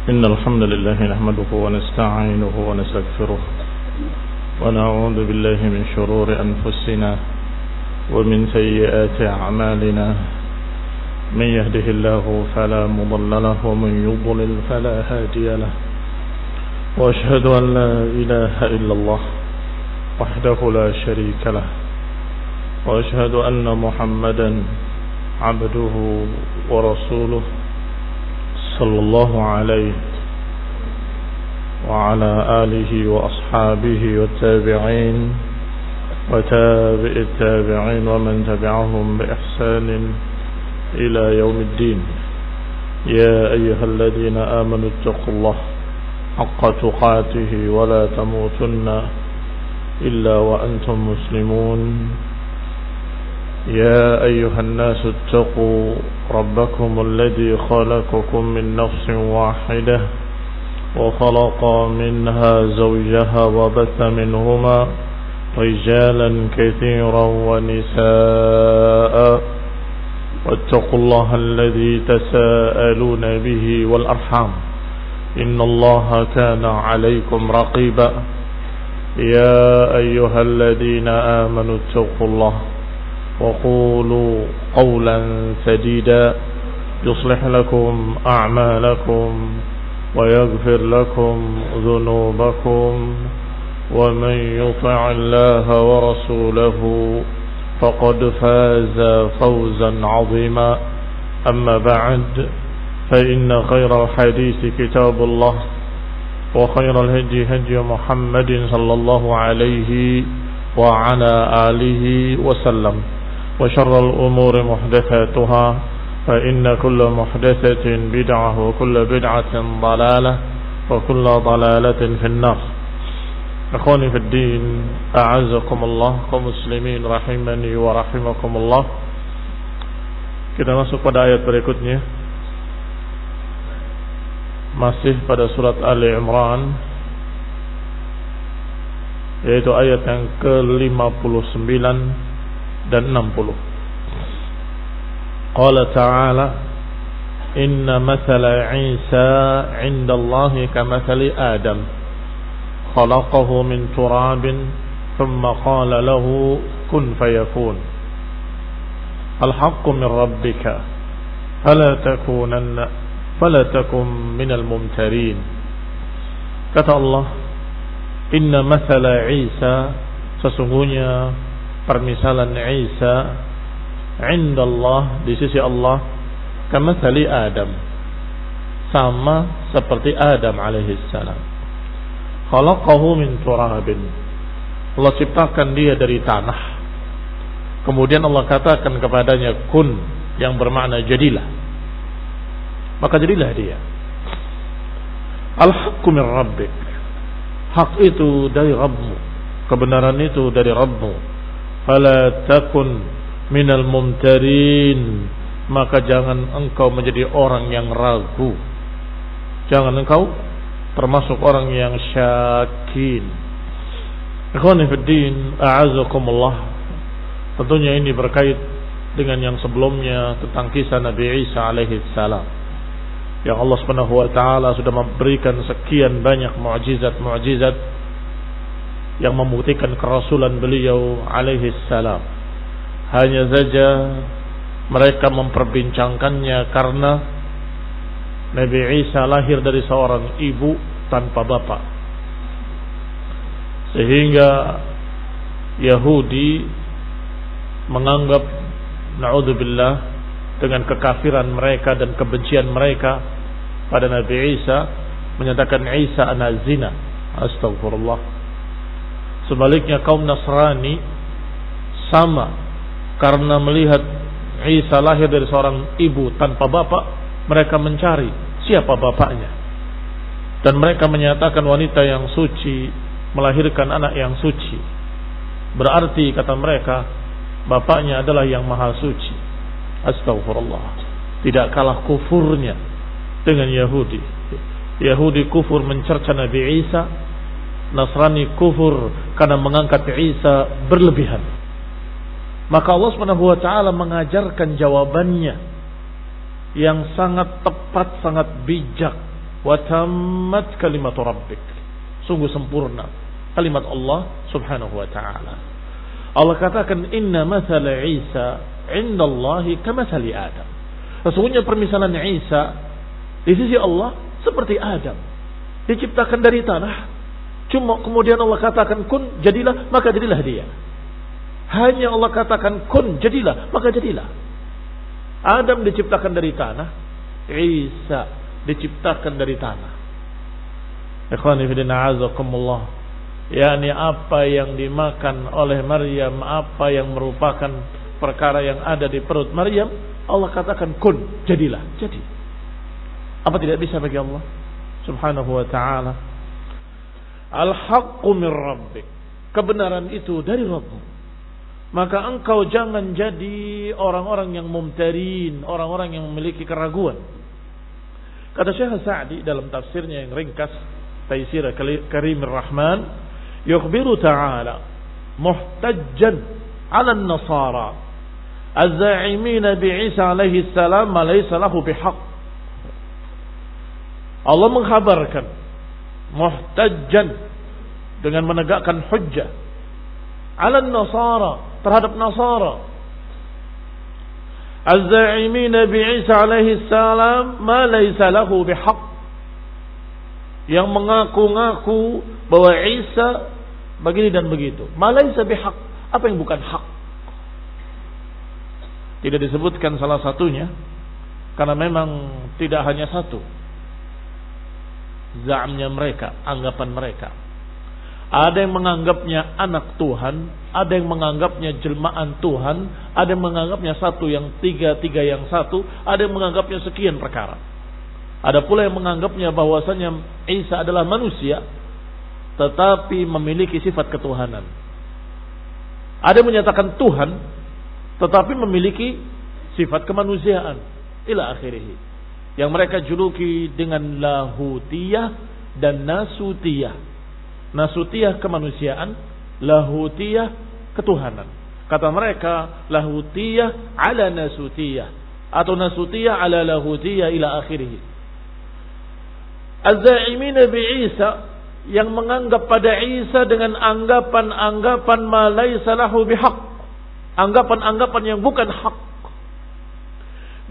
إن الحمد لله نحمده ونستعينه ونستغفره ونعوذ بالله من شرور أنفسنا ومن سيئات أعمالنا من يهده الله فلا مضل له ومن يضلل فلا هادي له وأشهد أن لا إله إلا الله وحده لا شريك له وأشهد أن محمدا عبده ورسوله صلى الله عليه وعلى آله وأصحابه والتابعين وتابع التابعين ومن تبعهم بإحسان إلى يوم الدين. يا أيها الذين آمنوا اتقوا الله حق تقاته ولا تموتن إلا وأنتم مسلمون. يا أيها الناس اتقوا ربكم الذي خلقكم من نفس واحدة وخلق منها زوجها وبث منهما رجالا كثيرا ونساء واتقوا الله الذي تساءلون به والأرحام إن الله كان عليكم رقيبا. يا أيها الذين آمنوا اتقوا الله وقولوا قولا سديدا يصلح لكم أعمالكم ويغفر لكم ذنوبكم ومن يطع الله ورسوله فقد فاز فوزا عظيما. أما بعد فإن خير الحديث كتاب الله وخير الهدي هدي محمد صلى الله عليه وعلى آله وسلم وشر الأمور محدثاتها فإن كل محدثة بدعة وكل بدعة ضلالة وكل ضلالة في النار. أخواني في الدين أعزكم الله كمسلمين rahimani wa rahimakumullah. Kita masuk pada ayat berikutnya, masih pada surat Ali Imran, yaitu ayat yang ke-59 dan 60. Qala ta'ala inna mathala Isa 'inda Allahi kamathali Adam khalaqahu min turabin thumma qala lahu kun fayakun al-haqqu min rabbika fala takun minal mumtarin. Kata Allah, inna mathala Isa, sesungguhnya permisalan Isa, indallah, di sisi Allah, kamathali Adam, sama seperti Adam alaihissalam. Khalaqahu min turabin, Allah ciptakan dia dari tanah, kemudian Allah katakan kepadanya kun, yang bermakna jadilah, maka jadilah dia. Al-haqqu min rabbik, hak itu dari Rabbmu, kebenaran itu dari Rabbmu. Fala takun minal mumtarin, maka jangan engkau menjadi orang yang ragu, jangan engkau termasuk orang yang syakin. Ikhwani fiddin, a'azakumullah. Tentunya ini berkait dengan yang sebelumnya tentang kisah Nabi Isa alaihi salam, yang Allah Subhanahu wa taala sudah memberikan sekian banyak mukjizat-mukjizat yang membuktikan kerasulan beliau alaihi salam. Hanya saja mereka memperbincangkannya karena Nabi Isa lahir dari seorang ibu tanpa bapak, sehingga Yahudi menganggap, na'udzubillah, dengan kekafiran mereka dan kebencian mereka pada Nabi Isa, menyatakan Isa anak zina. Astagfirullah. Sebaliknya kaum Nasrani sama, karena melihat Isa lahir dari seorang ibu tanpa bapak, mereka mencari siapa bapaknya, dan mereka menyatakan wanita yang suci melahirkan anak yang suci, berarti kata mereka bapaknya adalah yang maha suci. Astagfirullah. Tidak kalah kufurnya dengan Yahudi. Yahudi kufur mencerca Nabi Isa, Nasrani kufur karena mengangkat Isa berlebihan. Maka Allah Subhanahu wa taala mengajarkan jawabannya yang sangat tepat, sangat bijak wa tammat kalimatu rabbik. Sungguh sempurna kalimat Allah Subhanahu wa ta'ala. Allah katakan inna mathala Isa indallahi kamathali Adam. Sesungguhnya permisalan Isa di sisi Allah seperti Adam, diciptakan dari tanah. Cuma kemudian Allah katakan kun, jadilah, maka jadilah dia. Hanya Allah katakan kun, jadilah, maka jadilah. Adam diciptakan dari tanah, Isa diciptakan dari tanah. Ikhwani fillah azakumullah. yakni apa yang dimakan oleh Maryam, apa yang merupakan perkara yang ada di perut Maryam, Allah katakan kun, jadilah, jadi. Apa tidak bisa bagi Allah Subhanahu wa ta'ala? Al-haqqu min rabbik, kebenaran itu dari Rabbmu. Maka engkau jangan jadi orang-orang yang mumtarin, orang-orang yang memiliki keraguan. Kata Syekh Sa'di dalam tafsirnya yang ringkas, Taisir Karimir Rahman, yukhbiru ta'ala muhtajjan 'ala an-nasara az-za'imina bi'Isa alaihi salam ma laysa lahu bihaq. Allah mengkhabarkan muhtajjan dengan menegakkan hujjah 'ala an-nasara, terhadap Nasara, az-za'imina bi'Isa alaihi salam ma laysa lahu bihaq, yang mengaku-ngaku bahwa Isa begini dan begitu. Ma laysa bihaq, apa yang bukan hak. Tidak disebutkan salah satunya karena memang tidak hanya satu za'amnya mereka, anggapan mereka. Ada yang menganggapnya anak Tuhan, ada yang menganggapnya jelmaan Tuhan, ada yang menganggapnya satu yang tiga, tiga yang satu, ada yang menganggapnya sekian perkara. Ada pula yang menganggapnya bahwasanya Isa adalah manusia tetapi memiliki sifat ketuhanan. Ada yang menyatakan Tuhan tetapi memiliki sifat kemanusiaan ila akhirih, yang mereka juluki dengan lahutiyah dan nasutiyah. Nasutiyah kemanusiaan, lahutiyah ketuhanan. Kata mereka lahutiyah ala nasutiyah atau nasutiyah ala lahutiyah ila akhirih. Az-za'imina bi'Isa, yang menganggap pada Isa dengan anggapan-anggapan ma laysa lahu bihaq, anggapan-anggapan yang bukan hak,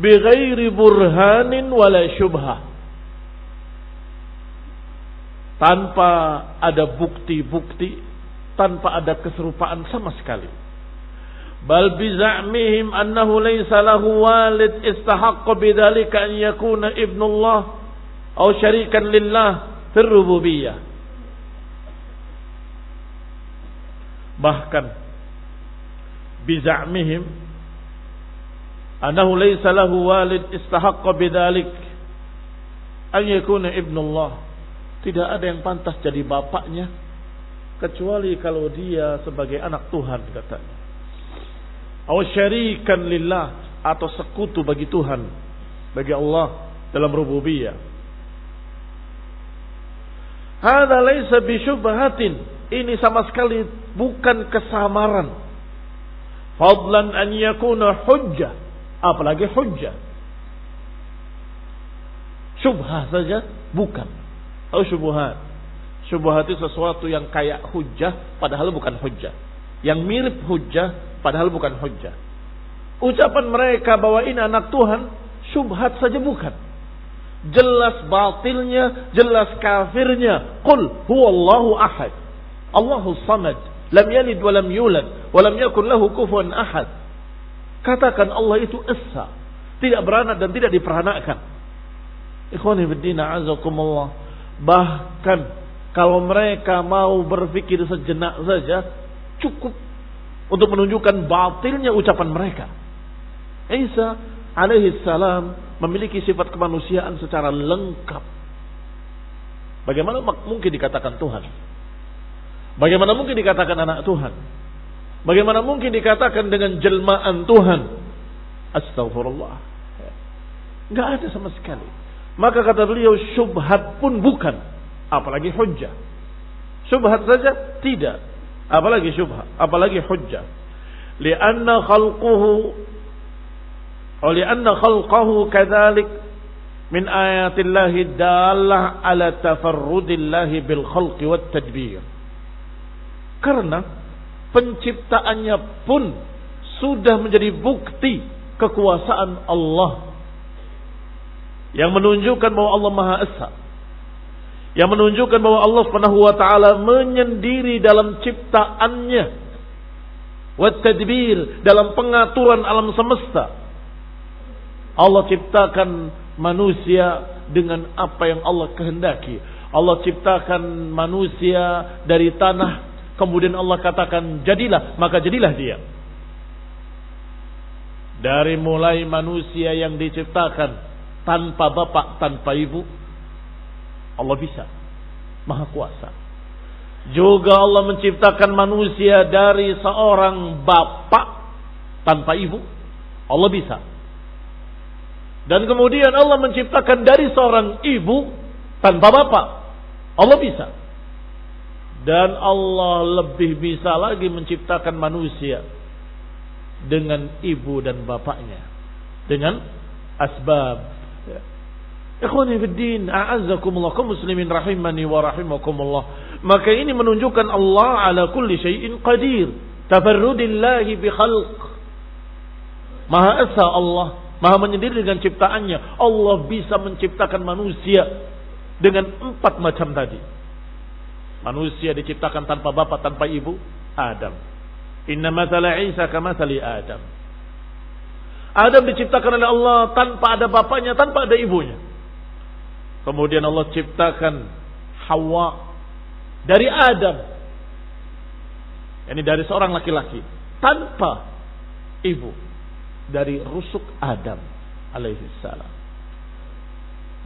bighairi burhanin wala syubhah, tanpa ada bukti-bukti, tanpa ada keserupaan sama sekali. Bal biza'mihim annahu laysa lahu walid istahaqqa bidzalika an yakuna ibnullah atau syarikan lillah fil rububiyyah. Bahkan biza'mihim annahu laysa lahu walid istahaqqa bidzalik an yakuna ibnullah, tidak ada yang pantas jadi bapaknya kecuali kalau dia sebagai anak Tuhan katanya. Atau syarikan lillah, atau sekutu bagi Tuhan, bagi Allah dalam rububiyah. Hadza laisa bisyubhatin, ini sama sekali bukan kesamaran. Fadlan an yakuna hujjah, apalagi hujjah. Syubhah saja bukan. Atau syubhat. Syubhat itu sesuatu yang kayak hujjah padahal bukan hujjah, yang mirip hujjah padahal bukan hujjah. Ucapan mereka bahwa ini anak Tuhan syubhat saja bukan, jelas batilnya, jelas kafirnya. Qul huwallahu ahad, Allahus samad, lam yalid wa lam yulad wa lam yakun lahu kufuwan ahad. Katakan Allah itu esa, tidak beranak dan tidak diperanakan. Ikhwani fiddin a'azakumullah. Bahkan kalau mereka mau berpikir sejenak saja cukup untuk menunjukkan batilnya ucapan mereka. Isa alaihi salam memiliki sifat kemanusiaan secara lengkap. Bagaimana mungkin dikatakan Tuhan? Bagaimana mungkin dikatakan anak Tuhan? Bagaimana mungkin dikatakan dengan jelmaan Tuhan? Astaghfirullah. Enggak ada sama sekali. Maka kata beliau syubhat pun bukan, apalagi hujjah. Syubhat saja tidak, apalagi syubhat, apalagi hujjah. Lianna khalquhu kadzalik min ayatillahi dallah ala tafarrudillahi bil khalqi wat tadbir. Karena penciptaannya pun sudah menjadi bukti kekuasaan Allah yang menunjukkan bahwa Allah Maha Esa, yang menunjukkan bahwa Allah Subhanahu wa taala menyendiri dalam ciptaannya, wat tadbir, dalam pengaturan alam semesta. Allah ciptakan manusia dengan apa yang Allah kehendaki. Allah ciptakan manusia dari tanah, kemudian Allah katakan jadilah, maka jadilah dia. Dari mulai manusia yang diciptakan tanpa bapak, tanpa ibu, Allah bisa, Maha Kuasa. Juga Allah menciptakan manusia dari seorang bapak tanpa ibu, Allah bisa. Dan kemudian Allah menciptakan dari seorang ibu tanpa bapak, Allah bisa. Dan Allah lebih bisa lagi menciptakan manusia dengan ibu dan bapaknya, dengan asbab. Ikhwani fid din, a'azzakumullah, kaum muslimin rahimani wa rahimakumullah. Maka ini menunjukkan Allah ala kulli syai'in qadir, tafarrudillahi bi khalq. Maha Esa Allah, Maha menyendiri dengan ciptaannya. Allah bisa menciptakan manusia dengan 4 macam tadi. Manusia diciptakan tanpa bapak, tanpa ibu, Adam. Inna mathala Isa kamathali Adam. Adam diciptakan oleh Allah tanpa ada bapaknya, tanpa ada ibunya. Kemudian Allah ciptakan Hawa dari Adam. Ini dari seorang laki-laki tanpa ibu, dari rusuk Adam alaihi salam.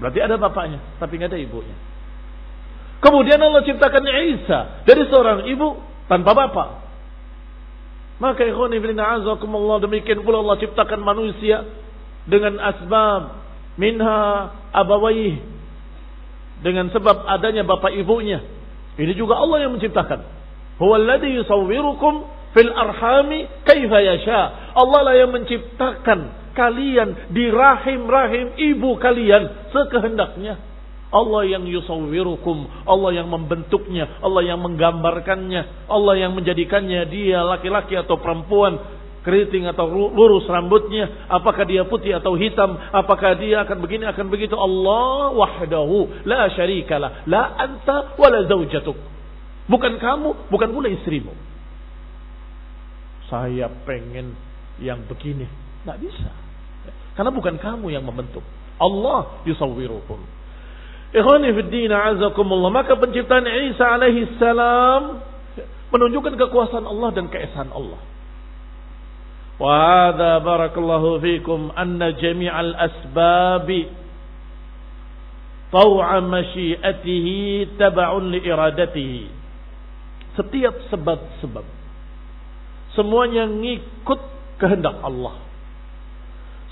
Berarti ada bapaknya, tapi nggak ada ibunya. Kemudian Allah ciptakan Isa dari seorang ibu tanpa bapak. Maka ikhwani fillah azakumullah, demikian pula Allah ciptakan manusia dengan asbab, minha abawayh, dengan sebab adanya bapak ibunya. Ini juga Allah yang menciptakan. Huwallazi yusawwirukum fil arhami kaifa yasha. Allah lah yang menciptakan kalian di rahim-rahim ibu kalian sekehendaknya. Allah yang yusawwirukum, Allah yang membentuknya, Allah yang menggambarkannya, Allah yang menjadikannya dia laki-laki atau perempuan, keriting atau lurus rambutnya, apakah dia putih atau hitam, apakah dia akan begini akan begitu. Allah wahdahu la syarikalah, la anta wala zaujatuk. Bukan kamu, bukan pula istrimu. Saya pengen yang begini, enggak bisa. Karena bukan kamu yang membentuk. Allah yusawwirukum. Ikhwani fid din a'azakumullah. Maka penciptaan Isa alaihi salam menunjukkan kekuasaan Allah dan keesaan Allah. Wa hadza barakallahu fikum anna jami'al asbabi taw'a masyiatihi tab'un li iradatihi. Setiap sebab-sebab semuanya ngikut kehendak Allah.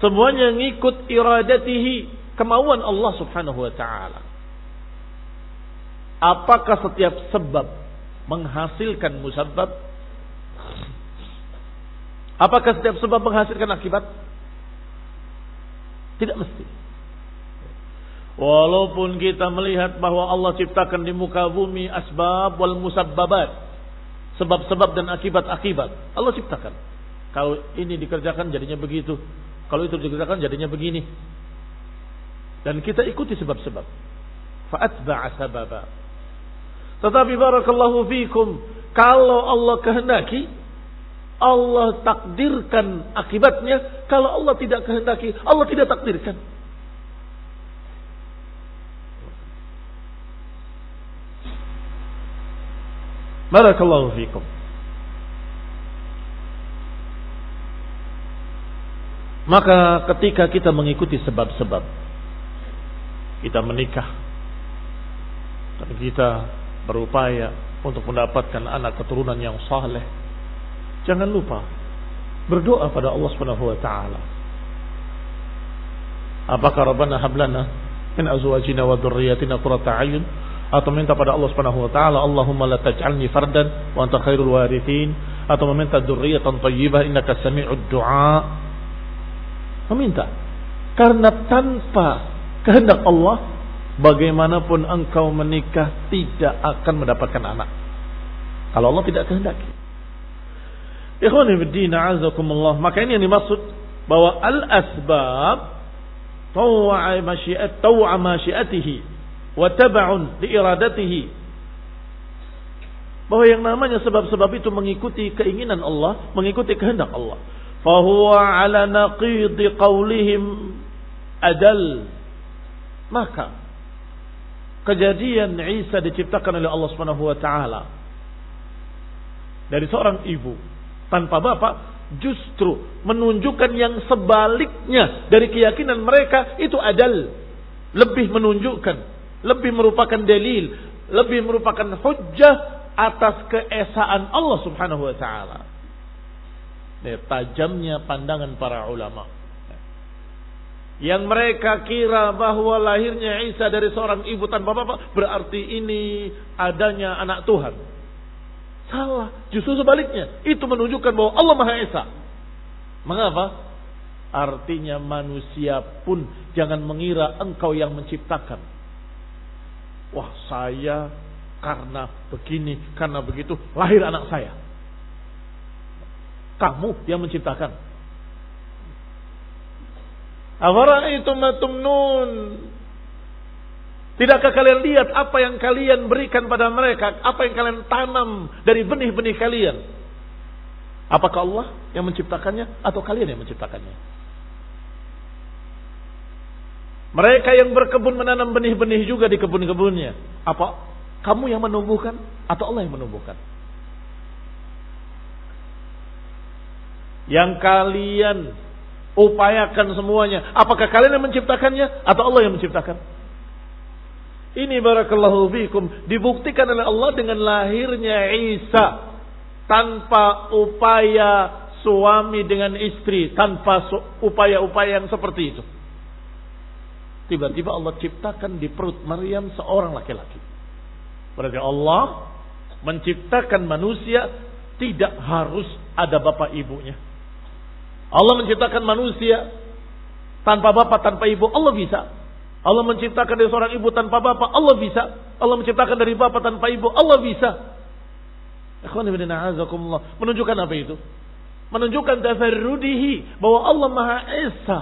Semuanya ngikut iradatihi, kemauan Allah subhanahu wa ta'ala. Apakah setiap sebab menghasilkan musabbab? Apakah setiap sebab menghasilkan akibat? Tidak mesti. Walaupun kita melihat bahwa Allah ciptakan di muka bumi asbab wal musabbabat, sebab-sebab dan akibat-akibat, Allah ciptakan. Kalau ini dikerjakan jadinya begitu, kalau itu dikerjakan jadinya begini. Dan kita ikuti sebab-sebab. Fa'atba'a sababa. Tetapi barakallahu fikum, kalau Allah kehendaki, Allah takdirkan akibatnya. Kalau Allah tidak kehendaki, Allah tidak takdirkan. Barakallahu fikum. Maka ketika kita mengikuti sebab-sebab, kita menikah dan kita berupaya untuk mendapatkan anak keturunan yang saleh, jangan lupa berdoa pada Allah Subhanahu wa taala. Apakah Rabbana hab lana min azwajina wa dhurriyyatina qurrata a'yun, atau minta pada Allah Subhanahu wa taala Allahumma la taj'alni fardan wa anta khairul warithin, atau meminta dzurriyyatan thayyibah innaka sami'ud du'a. Meminta karena tanpa kehendak Allah, bagaimanapun engkau menikah tidak akan mendapatkan anak kalau Allah tidak kehendaki. Ikhwani fiddin, a'azakumullah. Maka ini yang dimaksud bahwa al-asbab taw'a masyiatihi wa tab'un li iradatihi. Bahwa yang namanya sebab-sebab itu mengikuti keinginan Allah, mengikuti kehendak Allah. Fahuwa ala naqidi qawlihim adal. Maka kejadian Isa diciptakan oleh Allah Subhanahu wa taala dari seorang ibu tanpa bapak justru menunjukkan yang sebaliknya dari keyakinan mereka, itu adal, lebih menunjukkan, lebih merupakan dalil, lebih merupakan hujjah atas keesaan Allah Subhanahu wa taala. Tajamnya pandangan para ulama yang mereka kira bahwa lahirnya Isa dari seorang ibu tanpa bapak berarti ini adanya anak Tuhan. Salah, justru sebaliknya. Itu menunjukkan bahwa Allah Maha Esa. Mengapa? Artinya manusia pun jangan mengira engkau yang menciptakan. Wah, saya karena begini, karena begitu lahir anak saya. Kamu yang menciptakan. Afara'aitum ma tumnun. Tidakkah kalian lihat apa yang kalian berikan pada mereka, apa yang kalian tanam dari benih-benih kalian? Apakah Allah yang menciptakannya atau kalian yang menciptakannya? Mereka yang berkebun menanam benih-benih juga di kebun-kebunnya. Apa kamu yang menumbuhkan atau Allah yang menumbuhkan? Yang kalian upayakan semuanya, apakah kalian yang menciptakannya atau Allah yang menciptakan? Ini barakallahu fikum dibuktikan oleh Allah dengan lahirnya Isa tanpa upaya suami dengan istri, tanpa upaya-upaya yang seperti itu. Tiba-tiba Allah ciptakan di perut Maryam seorang laki-laki. Berarti Allah menciptakan manusia tidak harus ada bapak ibunya. Allah menciptakan manusia tanpa bapak, tanpa ibu, Allah bisa. Allah menciptakan dari seorang ibu tanpa bapak, Allah bisa. Allah menciptakan dari bapak tanpa ibu, Allah bisa. Ikhwan ibn a'azakumullah. Menunjukkan apa itu? Menunjukkan tafarrudihi, bahwa Allah Maha Esa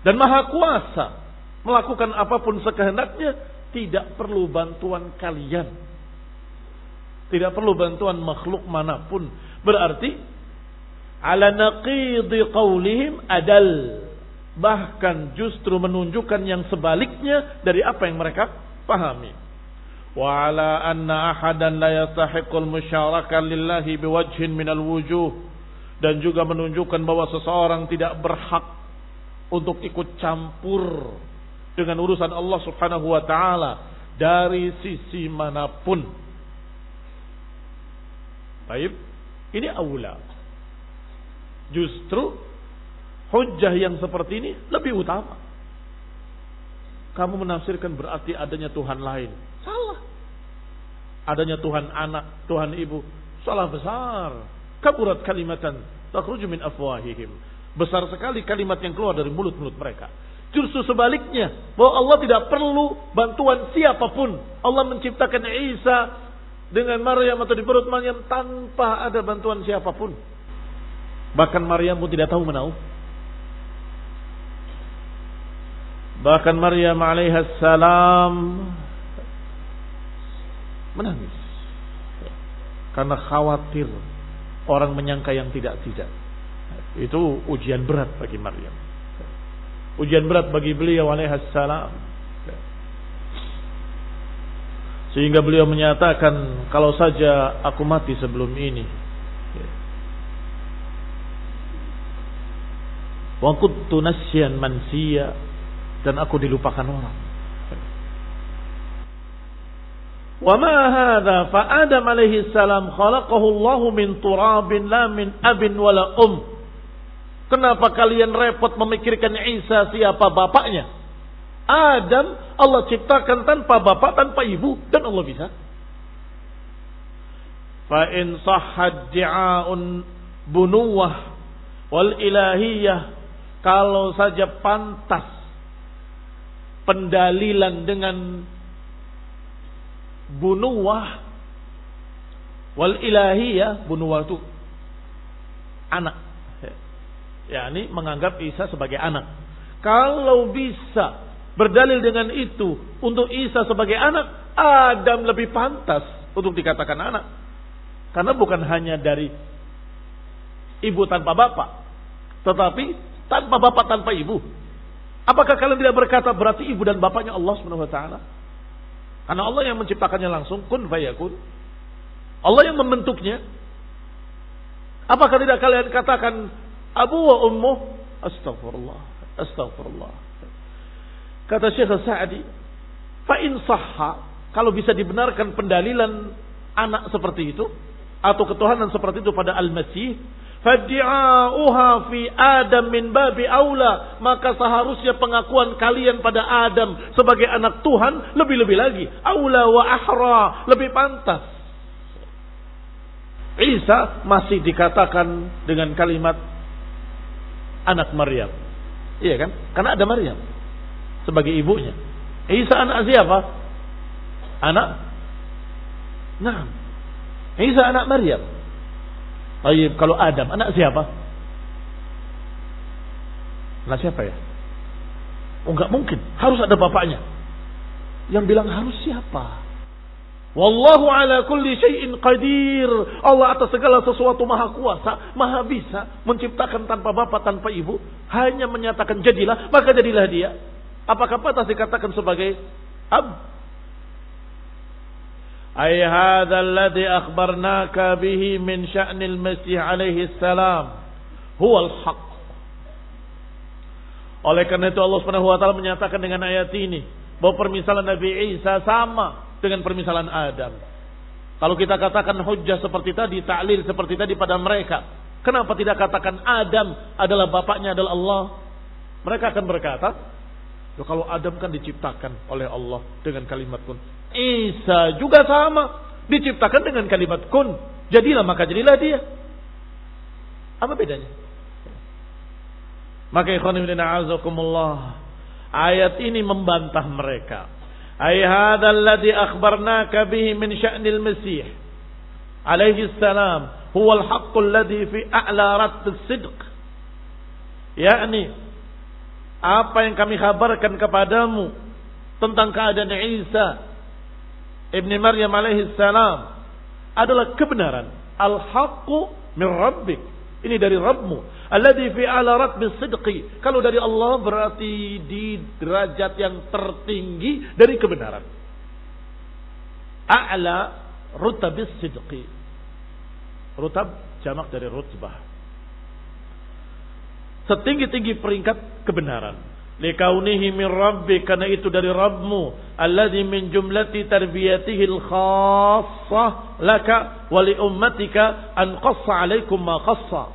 dan Maha Kuasa, melakukan apapun sekehendaknya, tidak perlu bantuan kalian, tidak perlu bantuan makhluk manapun. Berarti ala naqidi qaulihim adal, bahkan justru menunjukkan yang sebaliknya dari apa yang mereka pahami. Wa ala anna ahadan la yastahiqul musyarakah lillahi biwajhin minal wujuh, dan juga menunjukkan bahwa seseorang tidak berhak untuk ikut campur dengan urusan Allah Subhanahu wa taala dari sisi manapun. Baik, ini aula. Justru hujjah yang seperti ini lebih utama. Kamu menafsirkan berarti adanya Tuhan lain. Salah. Adanya Tuhan anak, Tuhan ibu. Salah besar. Kaburat kalimatan takhruju min afwahihim. Besar sekali kalimat yang keluar dari mulut-mulut mereka. Justru sebaliknya, bahwa Allah tidak perlu bantuan siapapun. Allah menciptakan Isa dengan Maryam atau di perut Maryam tanpa ada bantuan siapapun. Bahkan Maryam pun tidak tahu menahu. Bahkan Maryam alaihissalam menangis karena khawatir orang menyangka yang tidak-tidak. Itu ujian berat bagi Maryam, ujian berat bagi beliau alaihissalam, sehingga beliau menyatakan, kalau saja aku mati sebelum ini, wa kuntu nasyan mansiya, dan aku dilupakan orang. Wa ma hadza fa Adam alaihi salam khalaqahu Allah min turabin la min abin wala Kenapa kalian repot memikirkan Isa siapa bapaknya? Adam Allah ciptakan tanpa bapak, tanpa ibu, dan Allah bisa. Fa in sahhad di'aun bunuwah wal ilahiyah, kalau saja pantas pendalilan dengan bunuwah wal ilahiyah. Bunuwah itu anak, yakni menganggap Isa sebagai anak. Kalau bisa berdalil dengan itu untuk Isa sebagai anak, Adam lebih pantas untuk dikatakan anak. Karena bukan hanya dari ibu tanpa bapak, tetapi tanpa bapak tanpa ibu. Apakah kalian tidak berkata berarti ibu dan bapaknya Allah Subhanahu wa taala? Karena Allah yang menciptakannya langsung, kun fayakun. Allah yang membentuknya. Apakah tidak kalian katakan abu wa ummu? Astagfirullah, astagfirullah. Kata Syekh Sa'di, fa in sahha, kalau bisa dibenarkan pendalilan anak seperti itu atau ketuhanan seperti itu pada Al-Masih, fad'a'uha fi Adam min babi aula, maka seharusnya pengakuan kalian pada Adam sebagai anak Tuhan lebih-lebih lagi, aula wa ahra, lebih pantas. Isa masih dikatakan dengan kalimat anak Maryam. Iya kan? Karena ada Maryam sebagai ibunya. Isa anak siapa? Anak? Nah, Isa anak Maryam. Baik, kalau Adam anak siapa? Anak siapa ya? Oh, enggak mungkin, harus ada bapaknya. Yang bilang harus siapa? Wallahu ala kulli syai'in qadir. Allah atas segala sesuatu maha kuasa, maha bisa menciptakan tanpa bapak, tanpa ibu. Hanya menyatakan jadilah, maka jadilah dia. Apakah pantas dikatakan sebagai ab? Ay hadza alladhi akhbarnaka bihi min sya'nil Masih alaihi salam huwal haqq. Oleh karena itu Allah Subhanahu wa taala menyatakan dengan ayat ini bahwa permisalan Nabi Isa sama dengan permisalan Adam. Kalau kita katakan hujjah seperti tadi, ta'lil seperti tadi pada mereka, kenapa tidak katakan Adam adalah bapaknya adalah Allah? Mereka akan berkata, kalau Adam kan diciptakan oleh Allah dengan kalimat kun. Isa juga sama, diciptakan dengan kalimat kun. Jadilah, maka jadilah dia. Apa bedanya? Maka ikhwan fillah a'azakumullah, ayat ini membantah mereka. Ay hadzal ladzi akhbarnaka bihi min sya'nil Masih alaihi salam huwal haqqul ladzi fi a'la ratbis sidq. Yakni apa yang kami kabarkan kepadamu tentang keadaan Isa ibn Maryam alaihi salam adalah kebenaran. Al-haqqu min rabbik. Ini dari Rabbmu. Alladzi fi ala ratbis sidqi. Kalau dari Allah berarti di derajat yang tertinggi dari kebenaran. A'la rutabis sidqi. Rutab jamak dari rutbah. Setinggi-tinggi peringkat kebenaran. Likaunihi min rabbik, karena itu dari Rabbmu. Alladzi min jumlati tarbiyatihi al-khassah laka wa li ummatika an qassa alaikum ma qassa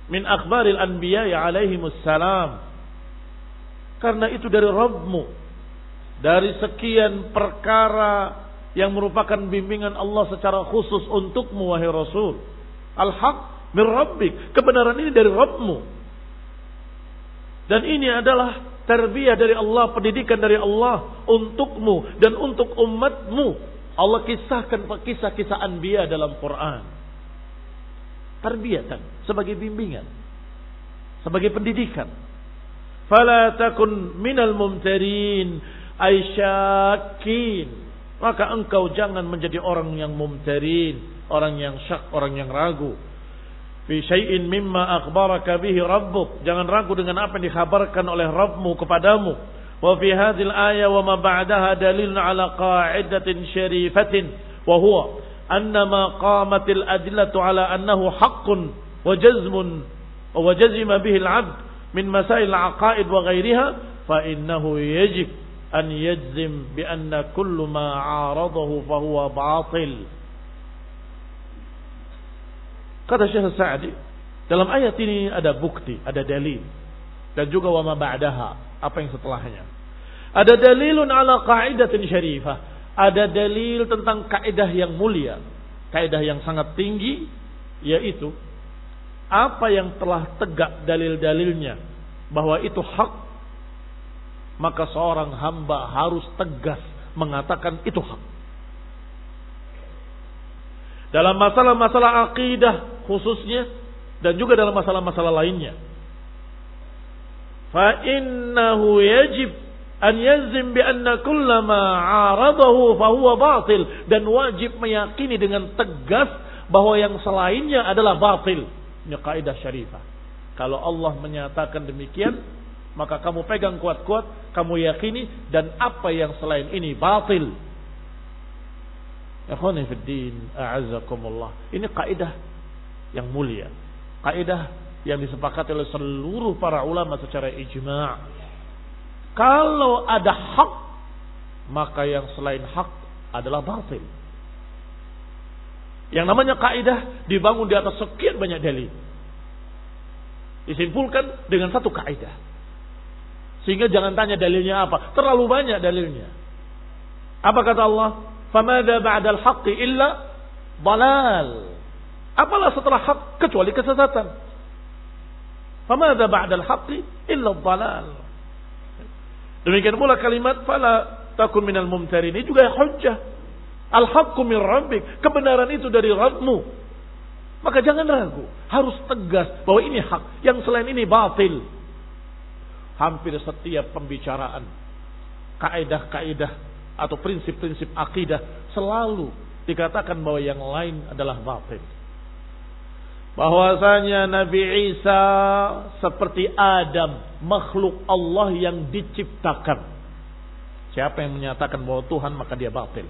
min akhbaril anbiya alaihimus salam. Karena itu dari Rabbmu, dari sekian perkara yang merupakan bimbingan Allah secara khusus untukmu wahai Rasul. Al-haq min rabbik, kebenaran ini dari Rabbmu. Dan ini adalah tarbiyah dari Allah, pendidikan dari Allah untukmu dan untuk umatmu. Allah kisahkan kisah-kisah anbiya dalam Quran. Tarbiyatan, sebagai bimbingan, sebagai pendidikan. Fala takun minal mumtarin ay syakin. Maka engkau jangan menjadi orang yang mumtarin, orang yang syak, orang yang ragu. Fi syai'in mimma akhbaraka bihi rabbuk. Jangan ragu dengan apa yang dikhabarkan oleh Rabbmu kepadamu. Wa fi hadhil ayah wa ma ba'daha dalilun ala qa'idatin syarifatin wa huwa annama qamatil adillatu ala annahu haqqun wa jazmun wa jazima bihi al-'abd min masail al-'aqaid wa ghayriha fa innahu yajib an yajzim bi anna kullu ma 'aradahu fa huwa batil. Kata Syekh Sa'di, dalam ayat ini ada bukti, ada dalil, dan juga wa ma ba'daha, apa yang setelahnya. Ada dalilun ala qa'idatin syarifah, ada dalil tentang kaidah yang mulia, kaidah yang sangat tinggi, yaitu apa yang telah tegak dalil-dalilnya bahwa itu hak, maka seorang hamba harus tegas mengatakan itu hak. Dalam masalah-masalah akidah khususnya dan juga dalam masalah-masalah lainnya. Fa innahu yajib an yazim bi anna kullama 'aradahu fa huwa batil, dan wajib meyakini dengan tegas bahwa yang selainnya adalah batil. Ini kaidah syarifah. Kalau Allah menyatakan demikian, maka kamu pegang kuat-kuat, kamu yakini, dan apa yang selain ini batil. Ikhwani fid din, a'azzakumullah. Ini kaidah yang mulia. Kaidah yang disepakati oleh seluruh para ulama secara ijma'. Kalau ada hak, maka yang selain hak adalah batil. Yang namanya kaidah dibangun di atas sekian banyak dalil. Disimpulkan dengan satu kaidah. Sehingga jangan tanya dalilnya apa, terlalu banyak dalilnya. Apa kata Allah? Famada ba'dal haqqi illa dalal. Apalah setelah hak kecuali kesesatan. Famada ba'dal haqqi illa dalal. Demikian pula kalimat fala takun minal mumtarin, ini juga hujjah. Al-haqqu min rabbik, kebenaran itu dari Rabbmu. Maka jangan ragu, harus tegas bahwa ini hak, yang selain ini batil. Hampir setiap pembicaraan kaidah-kaidah atau prinsip-prinsip akidah selalu dikatakan bahwa yang lain adalah batil. Bahwasanya Nabi Isa seperti Adam, makhluk Allah yang diciptakan. Siapa yang menyatakan bahwa Tuhan, maka dia batil.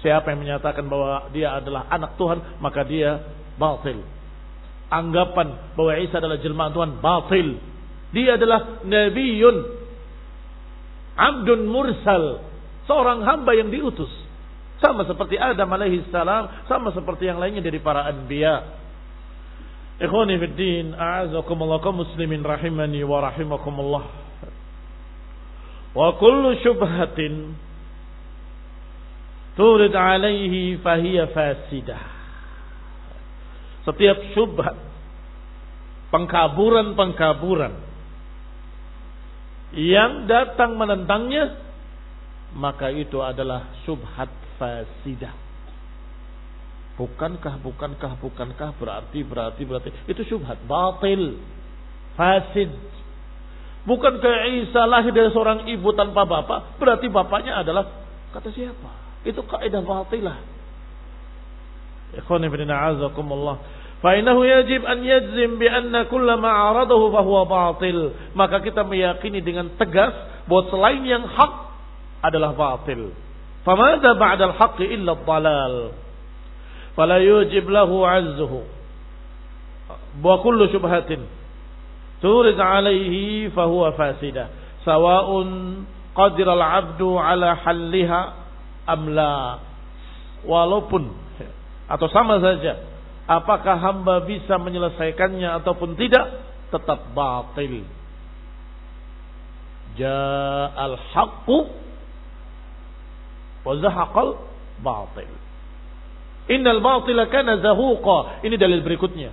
Siapa yang menyatakan bahwa dia adalah anak Tuhan, maka dia batil. Anggapan bahwa Isa adalah jelmaan Tuhan, batil. Dia adalah nabiyun, abdun mursal, seorang hamba yang diutus. Sama seperti Adam alaihi salam, sama seperti yang lainnya dari para anbiya. Ikhwani fid din, a'azakumullah kaum muslimin rahimani wa rahimakumullah. Wa kullu syubhatin turid alaihi fahiya fasidah. Setiap syubhat, pengkaburan-pengkaburan yang datang menentangnya, maka itu adalah syubhat fasidah. Bukankah berarti itu syubhat batil, fasid. Bukankah Isa lahir dari seorang ibu tanpa bapak, berarti bapaknya adalah kata siapa? Itu kaidah batilah. Ikhwani fillah a'azakumullah. Fa innahu yajib an yajzim bi anna kullama 'aradahu fa huwa batil. Maka kita meyakini dengan tegas bahwa selain yang hak adalah batil. Famadza ba'dal haqqi illa dhalal. Fala yujib lahu 'azzuhu. Wa kullu syubhatin turid 'alaihi fa huwa fasidah. Sawa'un qadira al-'abdu 'ala halliha am la. Walaupun atau sama saja, apakah hamba bisa menyelesaikannya ataupun tidak, tetap batil. Ja'al haqqu wa zahaqal batil. Innal batila kana zahuqa. Ini dalil berikutnya.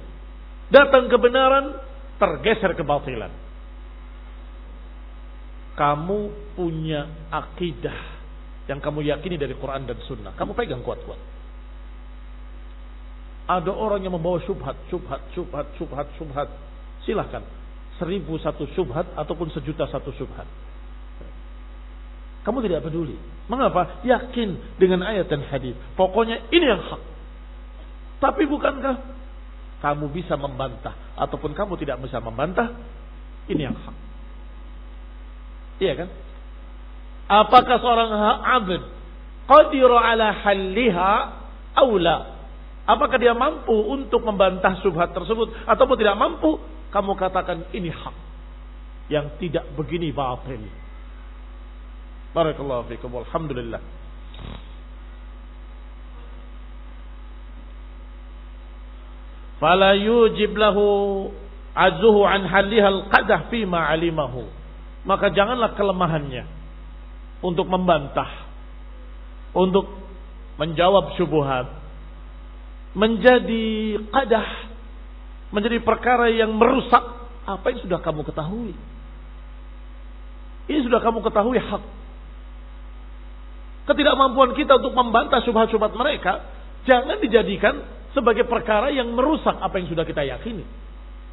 Datang kebenaran, tergeser kebatilan. Kamu punya akidah yang kamu yakini dari Quran dan Sunnah, kamu pegang kuat-kuat. Ada orang yang membawa syubhat. Silahkan. 1001 syubhat ataupun 1.000.001 syubhat. Kamu tidak peduli. Mengapa? Yakin dengan ayat dan hadis. Pokoknya ini yang hak. Tapi bukankah kamu bisa membantah ataupun kamu tidak bisa membantah? Ini yang hak. Iya kan? Apakah seorang abd qadiru ala halliha aula? Apakah dia mampu untuk membantah syubhat tersebut ataupun tidak mampu? Kamu katakan ini hak. Yang tidak begini batil. Barakallahu fikum. Alhamdulillah. Fala yujib lahu azzuhu an halliha al-qadah fima alimahu. Maka janganlah kelemahannya untuk membantah, untuk menjawab syubhat, menjadi qadah, menjadi perkara yang merusak apa yang sudah kamu ketahui. Ini sudah kamu ketahui hak. Ketidakmampuan kita untuk membantah syubhat-syubhat mereka jangan dijadikan sebagai perkara yang merusak apa yang sudah kita yakini.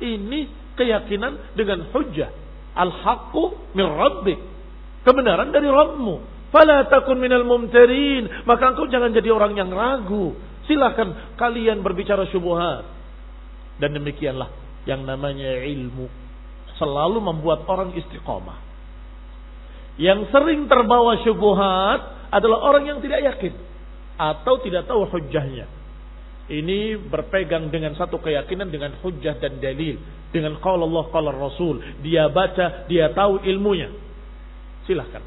Ini keyakinan dengan hujjah. Al-haqqu min rabbik. Kebenaran dari Rabbmu. Fala takun minal mumtarin. Maka engkau jangan jadi orang yang ragu. Silakan kalian berbicara syubhat. Dan demikianlah yang namanya ilmu selalu membuat orang istiqamah. Yang sering terbawa syubhat adalah orang yang tidak yakin atau tidak tahu hujjahnya. Ini berpegang dengan satu keyakinan dengan hujjah dan dalil, dengan qaul Allah qaul Rasul. Dia baca, dia tahu ilmunya. Silahkan.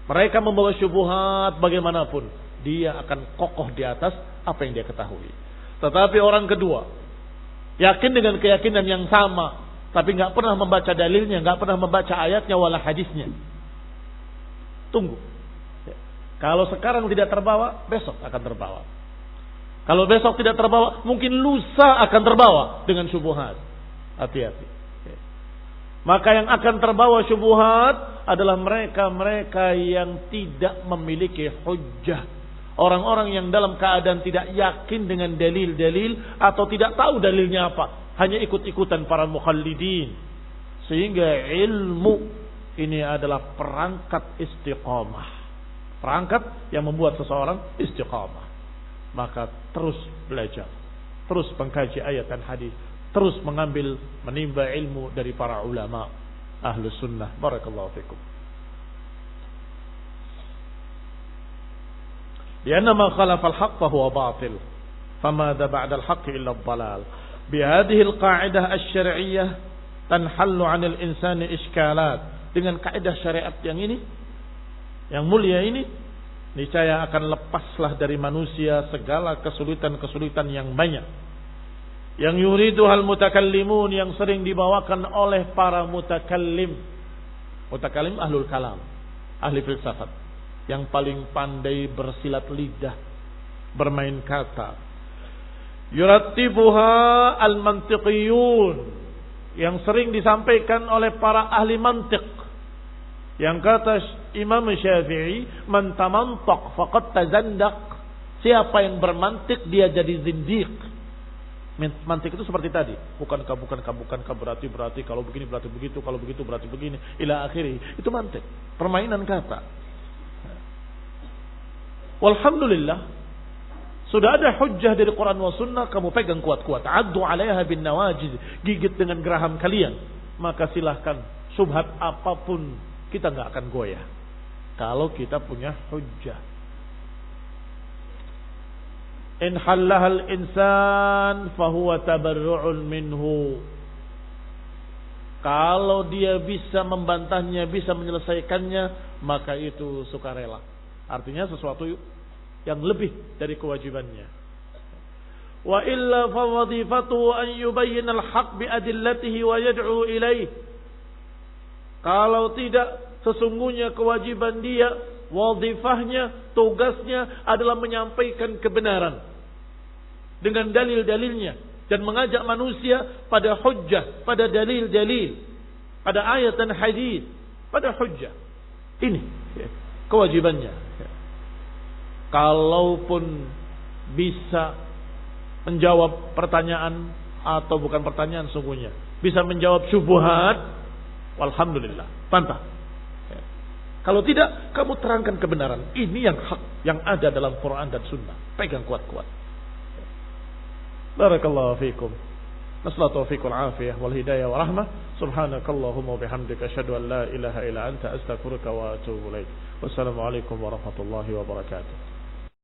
Mereka membawa syubhat bagaimanapun, dia akan kokoh di atas apa yang dia ketahui. Tetapi orang kedua yakin dengan keyakinan yang sama, tapi nggak pernah membaca dalilnya, nggak pernah membaca ayatnya wala hadisnya. Tunggu. Kalau sekarang tidak terbawa, besok akan terbawa. Kalau besok tidak terbawa, mungkin lusa akan terbawa dengan syubhat. Hati-hati. Maka yang akan terbawa syubhat adalah mereka-mereka yang tidak memiliki hujjah. Orang-orang yang dalam keadaan tidak yakin dengan dalil-dalil atau tidak tahu dalilnya apa. Hanya ikut-ikutan para mukhallidin. Sehingga ilmu ini adalah perangkat istiqamah. Perangkat yang membuat seseorang istiqamah. Maka terus belajar, terus mengkaji ayat dan hadis, terus menimba ilmu dari para ulama ahlus sunnah. Barakallahu fikum. Lianna ma khalafa al-haqq fa huwa batil. Famada ba'da al-haqq illa ad-dhalal. Bihadhihi al-qa'idah asy-syar'iyyah tanhallu 'anil insani iskalat. Dengan kaidah syariat yang ini, yang mulia ini, niscaya akan lepaslah dari manusia segala kesulitan-kesulitan yang banyak. Yang yuriduhal mutakallimun, yang sering dibawakan oleh para mutakallim. Mutakallim ahlul kalam, ahli filsafat, yang paling pandai bersilat lidah, bermain kata. Yurattibuha al-mantiqiyun, yang sering disampaikan oleh para ahli mantiq. Yang kata Imam Syafi'i, man tamantaq faqad tazandaq. Siapa yang bermantik dia jadi zindiq. Mantik itu seperti tadi, bukankah berarti kalau begini berarti begitu, kalau begitu berarti begini, ila akhiri. Itu mantik, permainan kata. Walhamdulillah, sudah ada hujjah dari Quran wa sunnah, kamu pegang kuat-kuat. Addu 'alaiha bin nawajid, gigit dengan geraham kalian. Maka silahkan subhat apapun, kita nggak akan goyah kalau kita punya hujjah. In halahal insan fahuwa tabarru'un minhu. Kalau dia bisa membantahnya, bisa menyelesaikannya, maka itu sukarela. Artinya sesuatu yang lebih dari kewajibannya. Wa illa fa wadhifatuhu an yubayyin al-haq bi adillatihi wa yad'u ilaih. Kalau tidak, sesungguhnya kewajiban dia, wadhifahnya, tugasnya adalah menyampaikan kebenaran dengan dalil-dalilnya dan mengajak manusia pada hujjah, pada dalil-dalil, pada ayat dan hadis, pada hujjah. Ini kewajibannya. Kalaupun bisa menjawab pertanyaan atau bukan pertanyaan sungguhnya, bisa menjawab syubhat, walhamdulillah, bantah. Kalau tidak, kamu terangkan kebenaran. Ini yang hak, yang ada dalam Quran dan Sunnah. Pegang kuat-kuat. Barakallahu fiikum. Nasallahu taufiq wal afiyah wal hidayah wa rahmah. Subhanakallahumma wa bihamdika asyhadu an la ilaha illa anta astaghfiruka wa atubu ilaik. Wassalamualaikum warahmatullahi wabarakatuh.